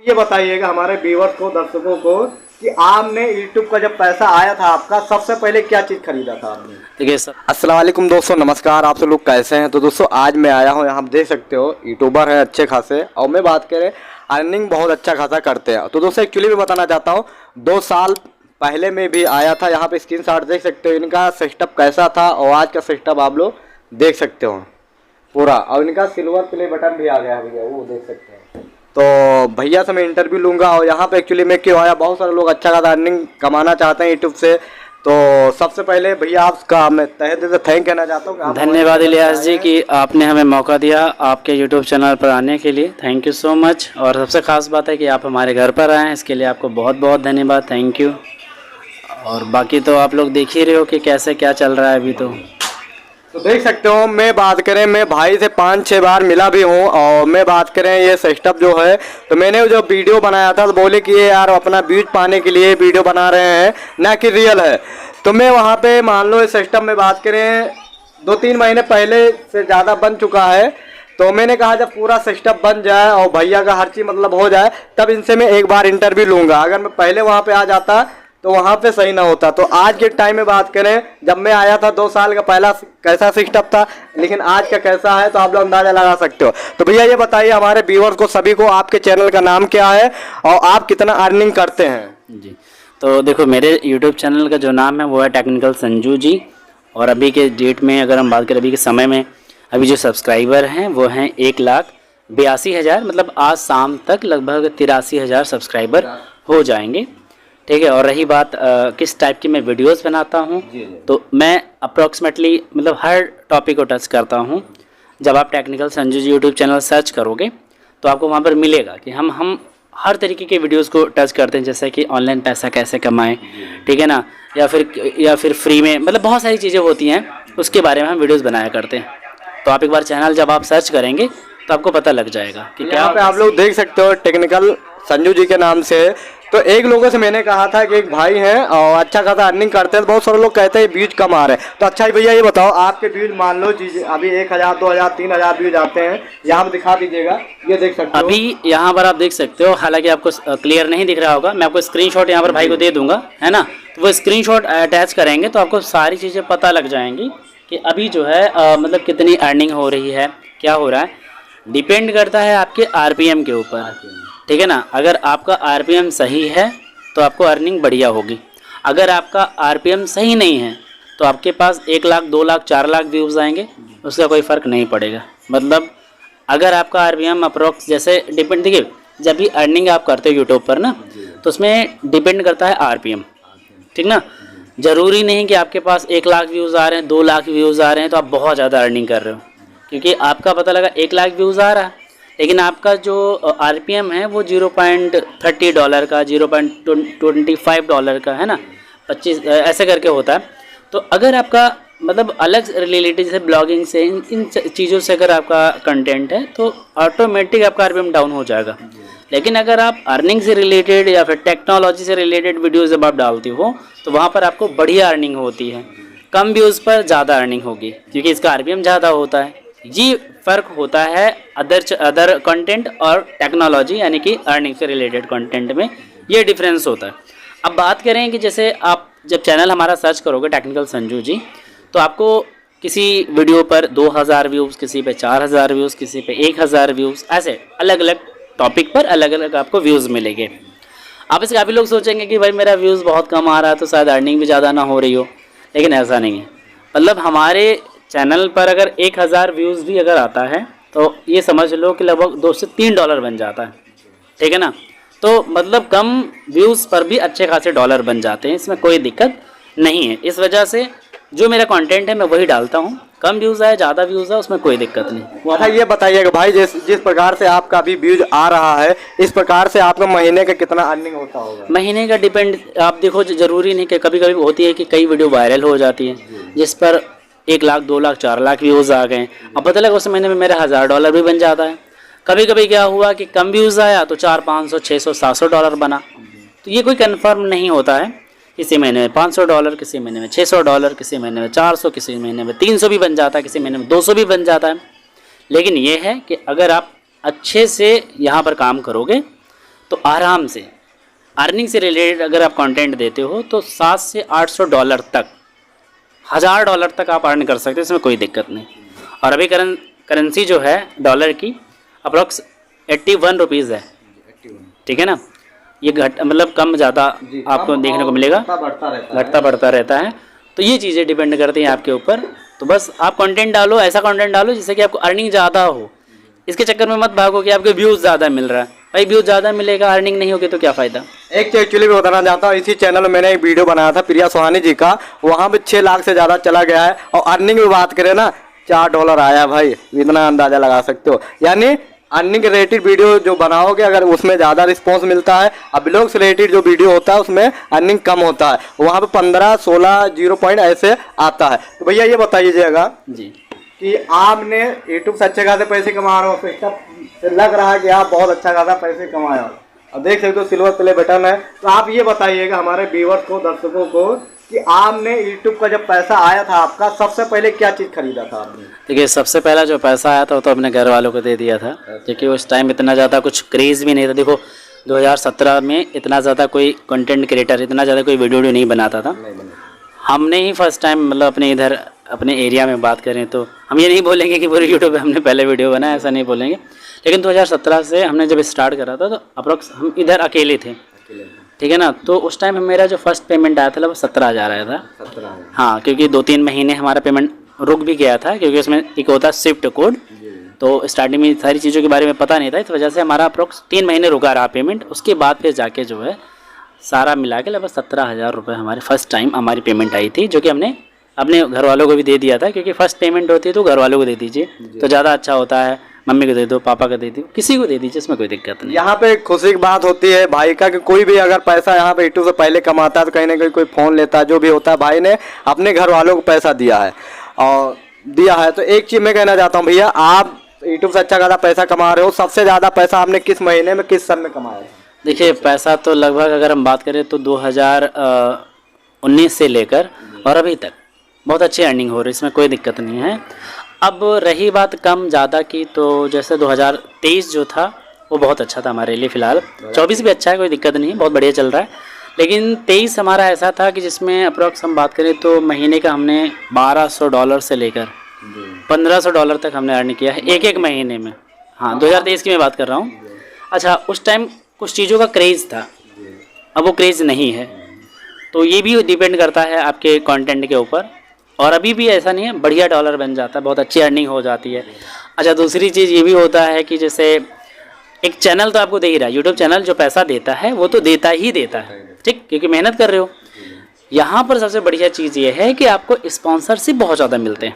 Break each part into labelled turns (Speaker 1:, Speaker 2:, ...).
Speaker 1: ये बताइएगा हमारे व्यूअर्स को, दर्शकों को, कि आपने यूट्यूब का जब पैसा आया था आपका, सबसे पहले क्या चीज़ खरीदा था आपने?
Speaker 2: देखिए सर,
Speaker 1: अस्सलाम वालेकुम दोस्तों, नमस्कार। आप सब लोग कैसे हैं? तो दोस्तों आज मैं आया हूँ, यहाँ आप देख सकते हो यूट्यूबर हैं अच्छे खासे, और मैं बात करें अर्निंग बहुत अच्छा खासा करते हैं। तो दोस्तों एक्चुअली मैं बताना चाहता हूँ, 2 साल पहले में भी आया था। यहाँ पे स्क्रीनशॉट देख सकते हो, इनका सिस्टम कैसा था और आज का सिस्टम आप लोग देख सकते हो पूरा। और इनका सिल्वर प्ले बटन भी आ गया है भैया, वो देख सकते हैं। तो भैया से मैं इंटरव्यू लूँगा। और यहाँ पे एक्चुअली मैं क्यों आया, बहुत सारे लोग अच्छा खासा अर्निंग कमाना चाहते हैं यूट्यूब से। तो सबसे पहले भैया आपका मैं तहे दिल से थैंक कहना चाहता हूँ।
Speaker 2: धन्यवाद इलियास जी कि आपने हमें मौका दिया आपके यूट्यूब चैनल पर आने के लिए। Thank you so much. और सबसे ख़ास बात है कि आप हमारे घर पर आए हैं, इसके लिए आपको बहुत बहुत धन्यवाद, थैंक यू। और बाकी तो आप लोग देख ही रहे हो कि कैसे क्या चल रहा है अभी। तो
Speaker 1: देख सकते हो, मैं बात करें, मैं भाई से 5-6 बार मिला भी हूँ। और मैं बात करें ये सिस्टम जो है, तो मैंने जो वीडियो बनाया था तो बोले कि ये यार अपना व्यूज पाने के लिए वीडियो बना रहे हैं, ना कि रियल है। तो मैं वहाँ पे मान लो इस सिस्टम में बात करें 2-3 महीने पहले से ज़्यादा बन चुका है। तो मैंने कहा जब पूरा सिस्टम बन जाए और भैया का हर चीज़ मतलब हो जाए, तब इनसे मैं एक बार इंटरव्यू लूँगा। अगर मैं पहले वहाँ पे आ जाता तो वहाँ पे सही ना होता। तो आज के टाइम में बात करें, जब मैं आया था 2 साल का पहला कैसा सिस्टम था, लेकिन आज का कैसा है, तो आप लोग अंदाजा लगा सकते हो। तो भैया ये बताइए हमारे व्यूअर्स को, सभी को, आपके चैनल का नाम क्या है और आप कितना अर्निंग करते हैं?
Speaker 2: जी, तो देखो मेरे यूट्यूब चैनल का जो नाम है वो है टेक्निकल संजू जी। और अभी के डेट में अगर हम बात करें, अभी के समय में अभी जो सब्सक्राइबर हैं वो हैं 1,82,000, मतलब आज शाम तक लगभग 83,000 सब्सक्राइबर हो जाएंगे। ठीक है। और रही बात किस टाइप की मैं वीडियोस बनाता हूँ, तो मैं अप्रॉक्सीमेटली मतलब हर टॉपिक को टच करता हूँ। जब आप टेक्निकल संजू जी यूट्यूब चैनल सर्च करोगे तो आपको वहाँ पर मिलेगा कि हम हर तरीके के वीडियोस को टच करते हैं, जैसे कि ऑनलाइन पैसा कैसे कमाएं, ठीक है ना, या फिर फ्री में, मतलब बहुत सारी चीज़ें होती हैं, उसके बारे में हम वीडियोज़ बनाया करते हैं। तो आप एक बार चैनल जब आप सर्च करेंगे तो आपको पता लग जाएगा कि क्या।
Speaker 1: यहाँ पे आप लोग देख सकते हो टेक्निकल संजू जी के नाम से। तो एक लोगों से मैंने कहा था कि एक भाई हैं और अच्छा खासा अर्निंग करते हैं। तो बहुत सारे लोग कहते हैं व्यूज कम आ रहे हैं। तो अच्छा भैया ये बताओ, आपके व्यूज मान लो जी अभी 1,000, 2,000, 3,000 व्यूज आते हैं, यहाँ पर दिखा दीजिएगा, ये देख सकते हो।
Speaker 2: अभी यहाँ पर आप देख सकते हो, हालांकि आपको क्लियर नहीं दिख रहा होगा, मैं आपको स्क्रीनशॉट यहाँ पर भाई को दे दूंगा, है ना। तो वो स्क्रीनशॉट अटैच करेंगे तो आपको सारी चीज़ें पता लग जाएंगी कि अभी जो है मतलब कितनी अर्निंग हो रही है, क्या हो रहा है। डिपेंड करता है आपके आरपीएम के ऊपर, ठीक है ना। अगर आपका आरपीएम सही है तो आपको अर्निंग बढ़िया होगी। अगर आपका आरपीएम सही नहीं है तो आपके पास 1 लाख, 2 लाख, 4 लाख व्यूज़ आएंगे, उसका कोई फ़र्क नहीं पड़ेगा। मतलब अगर आपका आरपीएम अप्रोक्स, जैसे डिपेंड, देखिए जब भी अर्निंग आप करते हो यूट्यूब पर ना, तो उसमें डिपेंड करता है आरपीएम, ठीक ना। ज़रूरी नहीं कि आपके पास 1 लाख व्यूज़ आ रहे हैं, 2 लाख व्यूज़ आ रहे हैं तो आप बहुत ज़्यादा अर्निंग कर रहे हो, क्योंकि आपका पता लगा 1 लाख व्यूज़ आ रहा है, लेकिन आपका जो आरपीएम है वो $0.30 का, $0.25 का, है ना, 25 ऐसे करके होता है। तो अगर आपका मतलब अलग रिलेटेड से ब्लॉगिंग से इन चीज़ों से अगर आपका कंटेंट है तो ऑटोमेटिक आपका आरपीएम डाउन हो जाएगा। लेकिन अगर आप अर्निंग से रिलेटेड या फिर टेक्नोलॉजी से रिलेटेड वीडियो जब आप डालते हो तो वहाँ पर आपको बढ़िया अर्निंग होती है। कम व्यूज़ पर ज़्यादा अर्निंग होगी क्योंकि इसका आरपीएम ज़्यादा होता है। ये फ़र्क होता है अदर कंटेंट और टेक्नोलॉजी, यानी कि अर्निंग से रिलेटेड कंटेंट में ये डिफरेंस होता है। अब बात करें कि जैसे आप जब चैनल हमारा सर्च करोगे टेक्निकल संजू जी, तो आपको किसी वीडियो पर 2,000 व्यूज़, किसी पे 4,000 व्यूज़, किसी पे 1,000 व्यूज़, ऐसे अलग अलग टॉपिक पर अलग अलग आपको व्यूज़ मिलेंगे। आप इससे काफ़ी लोग सोचेंगे कि भाई मेरा व्यूज़ बहुत कम आ रहा है तो शायद अर्निंग भी ज़्यादा ना हो रही हो, लेकिन ऐसा नहीं है। मतलब हमारे चैनल पर अगर 1,000 व्यूज़ भी अगर आता है तो ये समझ लो कि लगभग $2 से $3 बन जाता है, ठीक है ना। तो मतलब कम व्यूज़ पर भी अच्छे खासे डॉलर बन जाते हैं, इसमें कोई दिक्कत नहीं है। इस वजह से जो मेरा कंटेंट है मैं वही डालता हूँ, कम व्यूज़ आए ज़्यादा व्यूज़ आए उसमें कोई दिक्कत नहीं।
Speaker 1: अच्छा ये बताइएगा भाई, जिस प्रकार से आपका अभी व्यूज आ रहा है, इस प्रकार से आपका महीने का कितना अर्निंग होता होगा?
Speaker 2: महीने का डिपेंड, आप देखो ज़रूरी नहीं कि कभी कभी होती है कि कई वीडियो वायरल हो जाती है जिस पर 1 लाख, 2 लाख, 4 लाख व्यूज़ आ गए। अब पता लगा उस महीने में मेरा $1,000 भी बन जाता है। कभी कभी क्या हुआ कि कम व्यूज़ आया तो 400, 500, 600, $700 बना। तो ये कोई कंफर्म नहीं होता है, किसी महीने में $500, किसी महीने में $600, किसी महीने में 400, किसी महीने में 300 भी बन जाता है, किसी महीने में 200 भी बन जाता है। लेकिन ये है कि अगर आप अच्छे से यहाँ पर काम करोगे तो आराम से अर्निंग से रिलेटेड अगर आप कंटेंट देते हो तो 700 से 800 डॉलर तक, $1000 तक आप अर्न कर सकते हो, इसमें कोई दिक्कत नहीं। और अभी करेंसी जो है डॉलर की अप्रॉक्स 81 रुपीज़ है, ठीक है ना। ये मतलब कम ज़्यादा आपको देखने को मिलेगा, घटता बढ़ता रहता है। तो ये चीज़ें डिपेंड करती हैं आपके ऊपर। तो बस आप कंटेंट डालो, ऐसा कंटेंट डालो जिससे कि आपको अर्निंग ज़्यादा हो। इसके चक्कर में मत भागो कि आपके व्यूज़ ज़्यादा मिल रहा है। भाई व्यूज़ ज़्यादा मिलेगा, अर्निंग नहीं होगी तो क्या फ़ायदा।
Speaker 1: एक चीज़ एक्चुअली मैं बताना चाहता हूँ, इसी चैनल में मैंने एक वीडियो बनाया था प्रिया सोहानी जी का, वहाँ पे 6 लाख से ज़्यादा चला गया है। और अर्निंग में बात करें ना, $4 आया भाई, इतना अंदाज़ा लगा सकते हो। यानी अर्निंग रिलेटेड वीडियो जो बनाओगे अगर उसमें ज़्यादा रिस्पॉन्स मिलता है, अब ब्लॉग से रिलेटेड जो वीडियो होता है उसमें अर्निंग कम होता है, वहाँ पे 15, 16, 0 पॉइंट ऐसे आता है। तो भैया ये बताइएगा
Speaker 2: जी
Speaker 1: कि आपने यूट्यूब से अच्छे खासे पैसे कमा रहे हो, तो इसका लग रहा है कि आप बहुत अच्छा खासा पैसे कमाए हो। अब देख सकते हो सिल्वर प्ले बटन है। तो आप ये बताइएगा हमारे व्यूअर्स को, दर्शकों को, कि आपने यूट्यूब का जब पैसा आया था आपका, सबसे पहले क्या चीज़ खरीदा था आपने?
Speaker 2: देखिए सबसे पहला जो पैसा आया था वो तो अपने घर वालों को दे दिया था, क्योंकि उस टाइम इतना ज़्यादा कुछ क्रेज़ भी नहीं था। देखो 2017 में इतना ज़्यादा कोई कंटेंट क्रिएटर, इतना ज़्यादा कोई वीडियो नहीं बनाता था। हमने ही फर्स्ट टाइम मतलब अपने इधर अपने एरिया में बात करें तो हम ये नहीं बोलेंगे कि पूरे यूट्यूब पे हमने पहले वीडियो बनाया, ऐसा नहीं बोलेंगे। लेकिन 2017 से हमने जब स्टार्ट करा था तो अप्रॉक्स हम इधर अकेले थे, ठीक है ना। तो उस टाइम मेरा जो फर्स्ट पेमेंट आया था वो 17,000 आया था। 17? हाँ, क्योंकि 2-3 महीने हमारा पेमेंट रुक भी गया था, क्योंकि उसमें एक होता है स्विफ्ट कोड। तो स्टार्टिंग में सारी चीज़ों के बारे में पता नहीं था, इस वजह से हमारा अप्रॉक्स 3 महीने रुका रहा पेमेंट। उसके बाद फिर जाके जो है सारा मिला के लगभग 17,000 रुपये हमारे फर्स्ट टाइम हमारी पेमेंट आई थी, जो कि हमने अपने घर वालों को भी दे दिया था। क्योंकि फर्स्ट पेमेंट होती है तो घर वालों को दे दीजिए तो ज़्यादा अच्छा होता है। मम्मी को दे दो, पापा को दे दो, किसी को दे दीजिए, इसमें कोई दिक्कत नहीं।
Speaker 1: यहाँ पे खुशी की बात होती है भाई का कि कोई भी अगर पैसा यहाँ पे यूट्यूब से पहले कमाता है तो कहीं ना कहीं कोई फ़ोन लेता है, जो भी होता है। भाई ने अपने घर वालों को पैसा दिया है और दिया है। तो एक चीज़ मैं कहना चाहता हूँ भैया, आप यूट्यूब से अच्छा खासा पैसा कमा रहे हो, सबसे ज़्यादा पैसा आपने किस महीने में, किस सन में कमाया?
Speaker 2: देखिए पैसा तो लगभग अगर हम बात करें तो 2019 से लेकर और अभी तक बहुत अच्छी अर्निंग हो रही है, इसमें कोई दिक्कत नहीं है। अब रही बात कम ज़्यादा की, तो जैसे 2023 जो था वो बहुत अच्छा था हमारे लिए फ़िलहाल। 24 भी अच्छा है, कोई दिक्कत नहीं है, बहुत बढ़िया चल रहा है। लेकिन 23 हमारा ऐसा था कि जिसमें अप्रॉक्स हम बात करें तो महीने का हमने $1200 से लेकर $1500 तक हमने अर्न किया है एक महीने में। हाँ, 2023 की मैं बात कर रहा हूँ। अच्छा, उस टाइम कुछ चीज़ों का क्रेज़ था, अब वो क्रेज़ नहीं है। तो ये भी डिपेंड करता है आपके कंटेंट के ऊपर। और अभी भी ऐसा नहीं है, बढ़िया डॉलर बन जाता है, बहुत अच्छी अर्निंग हो जाती है। अच्छा, दूसरी चीज़ ये भी होता है कि जैसे एक चैनल तो आपको दे ही रहा है, यूट्यूब चैनल जो पैसा देता है वो तो देता ही देता है, ठीक, क्योंकि मेहनत कर रहे हो। यहाँ पर सबसे बढ़िया चीज़ ये है कि आपको स्पॉन्सरशिप बहुत ज़्यादा मिलते हैं।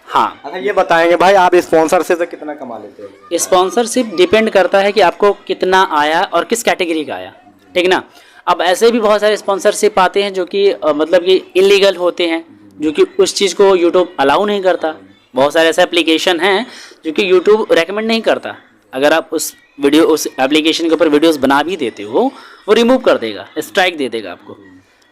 Speaker 2: हाँ,
Speaker 1: अच्छा ये बताएंगे भाई, आप स्पॉन्सरशिप से कितना कमा लेते हैं?
Speaker 2: स्पॉन्सरशिप डिपेंड करता है कि आपको कितना आया और किस कैटेगरी का आया, ठीक ना। अब ऐसे भी बहुत सारे स्पॉन्सरशिप आते हैं जो कि मतलब कि इलीगल होते हैं, जो कि उस चीज़ को यूट्यूब अलाउ नहीं करता। बहुत सारे ऐसे एप्लीकेशन हैं जो कि यूट्यूब रेकमेंड नहीं करता। अगर आप उस एप्लीकेशन के ऊपर वीडियोस बना भी देते हो, वो रिमूव कर देगा, स्ट्राइक दे देगा आपको,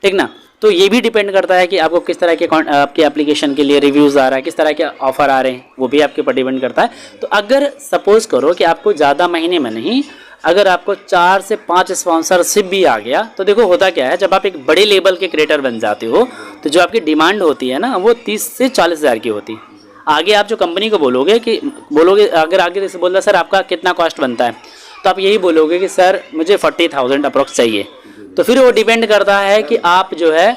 Speaker 2: ठीक ना। तो ये भी डिपेंड करता है कि आपको किस तरह के आपके एप्लीकेशन के लिए रिव्यूज़ आ रहा है, किस तरह के ऑफ़र आ रहे हैं, वो भी आपके ऊपर डिपेंड करता है। तो अगर सपोज़ करो कि आपको ज़्यादा महीने में नहीं, अगर आपको 4 से 5 स्पॉन्सरशिप भी आ गया, तो देखो होता क्या है, जब आप एक बड़े लेवल के क्रिएटर बन जाते हो तो जो आपकी डिमांड होती है ना, वो 30 से 40 हज़ार की होती है। आगे आप जो कंपनी को बोलोगे अगर आगे से बोलता सर आपका कितना कॉस्ट बनता है, तो आप यही बोलोगे कि सर मुझे 40,000 अप्रोक्स चाहिए। तो फिर वो डिपेंड करता है कि आप जो है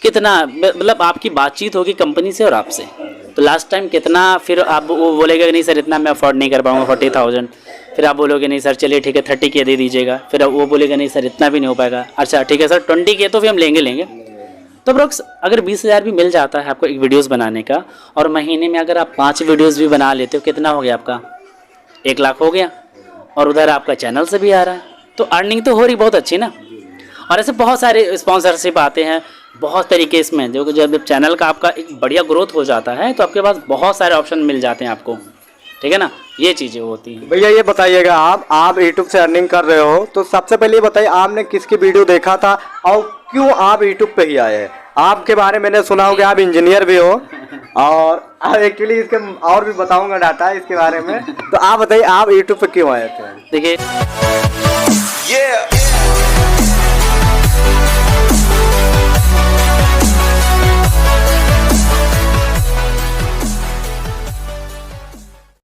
Speaker 2: कितना, मतलब आपकी बातचीत होगी कंपनी से और आपसे, तो लास्ट टाइम कितना, फिर आप वो बोलेगा कि नहीं सर इतना मैं अफोर्ड नहीं कर पाऊँगा 40,000। फिर आप बोलोगे नहीं सर चलिए ठीक है 30K दे दीजिएगा। फिर वो बोलेगा नहीं सर इतना भी नहीं हो पाएगा। अच्छा ठीक है सर 20K तो फिर हम लेंगे। तो अप्रोक्स अगर 20,000 भी मिल जाता है आपको एक वीडियोस बनाने का, और महीने में अगर आप 5 वीडियोस भी बना लेते हो, कितना हो गया आपका 1 लाख हो गया, और उधर आपका चैनल से भी आ रहा है, तो अर्निंग तो हो रही बहुत अच्छी ना। और ऐसे बहुत सारे स्पॉन्सरशिप आते हैं, बहुत तरीके इसमें, जो जब चैनल का आपका एक बढ़िया ग्रोथ हो जाता है तो आपके पास बहुत सारे ऑप्शन मिल जाते हैं आपको, ठीक है ना। ये चीज़ें होती हैं।
Speaker 1: भैया ये बताइएगा, आप यूट्यूब से अर्निंग कर रहे हो, तो सबसे पहले ये बताइए आपने किसकी वीडियो देखा था और क्यों आप यूट्यूब पे ही आए हैं? आपके बारे में मैंने सुना हो कि आप इंजीनियर भी हो, और एक्चुअली इसके और भी बताऊंगा डाटा इसके बारे में। तो आप बताइए आप यूट्यूब पे क्यों आए थे?
Speaker 2: देखिए